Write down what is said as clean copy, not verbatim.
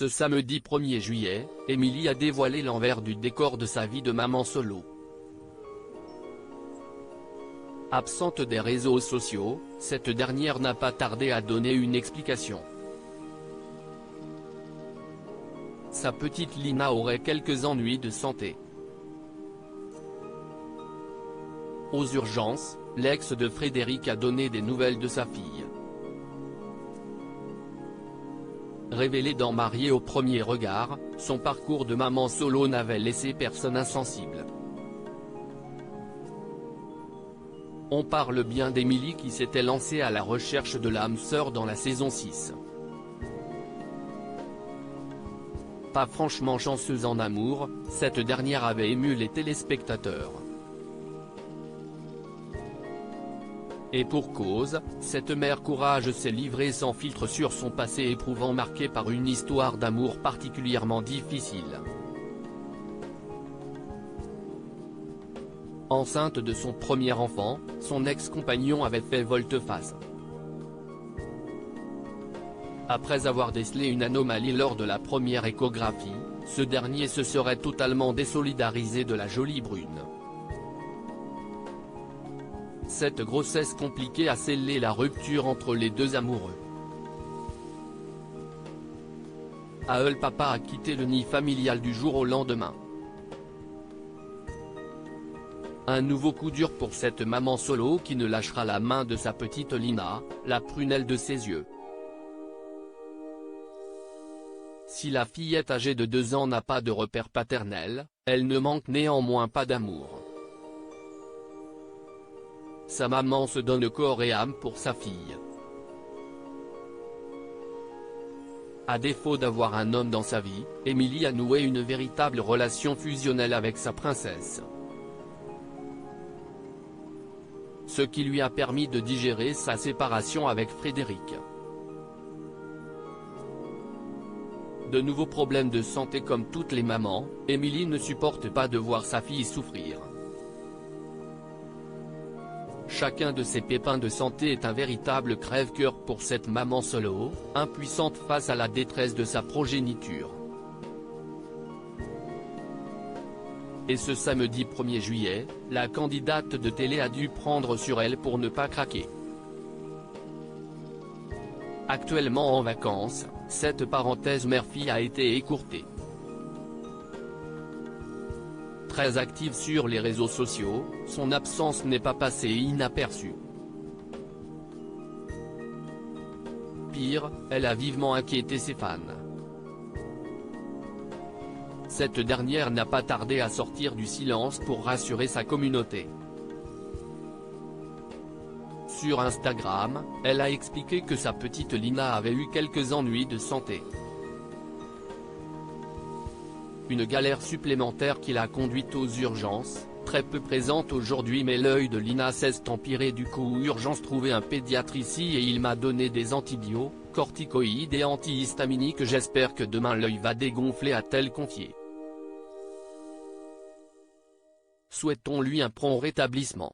Ce samedi 1er juillet, Émilie a dévoilé l'envers du décor de sa vie de maman solo. Absente des réseaux sociaux, cette dernière n'a pas tardé à donner une explication. Sa petite Lina aurait quelques ennuis de santé. Aux urgences, l'ex de Frédéric a donné des nouvelles de sa fille. Révélé dans Mariée au premier regard, son parcours de maman solo n'avait laissé personne insensible. On parle bien d'Émilie qui s'était lancée à la recherche de l'âme sœur dans la saison 6. Pas franchement chanceuse en amour, cette dernière avait ému les téléspectateurs. Et pour cause, cette mère courage s'est livrée sans filtre sur son passé éprouvant marqué par une histoire d'amour particulièrement difficile. Enceinte de son premier enfant, son ex-compagnon avait fait volte-face. Après avoir décelé une anomalie lors de la première échographie, ce dernier se serait totalement désolidarisé de la jolie brune. Cette grossesse compliquée a scellé la rupture entre les deux amoureux. Aeul papa a quitté le nid familial du jour au lendemain. Un nouveau coup dur pour cette maman solo qui ne lâchera la main de sa petite Lina, la prunelle de ses yeux. Si la fillette âgée de 2 ans n'a pas de repère paternel, elle ne manque néanmoins pas d'amour. Sa maman se donne corps et âme pour sa fille. À défaut d'avoir un homme dans sa vie, Émilie a noué une véritable relation fusionnelle avec sa princesse. Ce qui lui a permis de digérer sa séparation avec Frédéric. De nouveaux problèmes de santé comme toutes les mamans, Émilie ne supporte pas de voir sa fille souffrir. Chacun de ces pépins de santé est un véritable crève-cœur pour cette maman solo, impuissante face à la détresse de sa progéniture. Et ce samedi 1er juillet, la candidate de télé a dû prendre sur elle pour ne pas craquer. Actuellement en vacances, cette parenthèse mère-fille a été écourtée. Très active sur les réseaux sociaux, son absence n'est pas passée inaperçue. Pire, elle a vivement inquiété ses fans. Cette dernière n'a pas tardé à sortir du silence pour rassurer sa communauté. Sur Instagram, elle a expliqué que sa petite Lina avait eu quelques ennuis de santé. Une galère supplémentaire qui l'a conduite aux urgences, très peu présente aujourd'hui mais l'œil de Lina s'est empiré du coup urgence trouver un pédiatre ici et il m'a donné des antibiotiques, corticoïdes et antihistaminiques j'espère que demain l'œil va dégonfler a-t-elle confié. Souhaitons-lui un prompt rétablissement.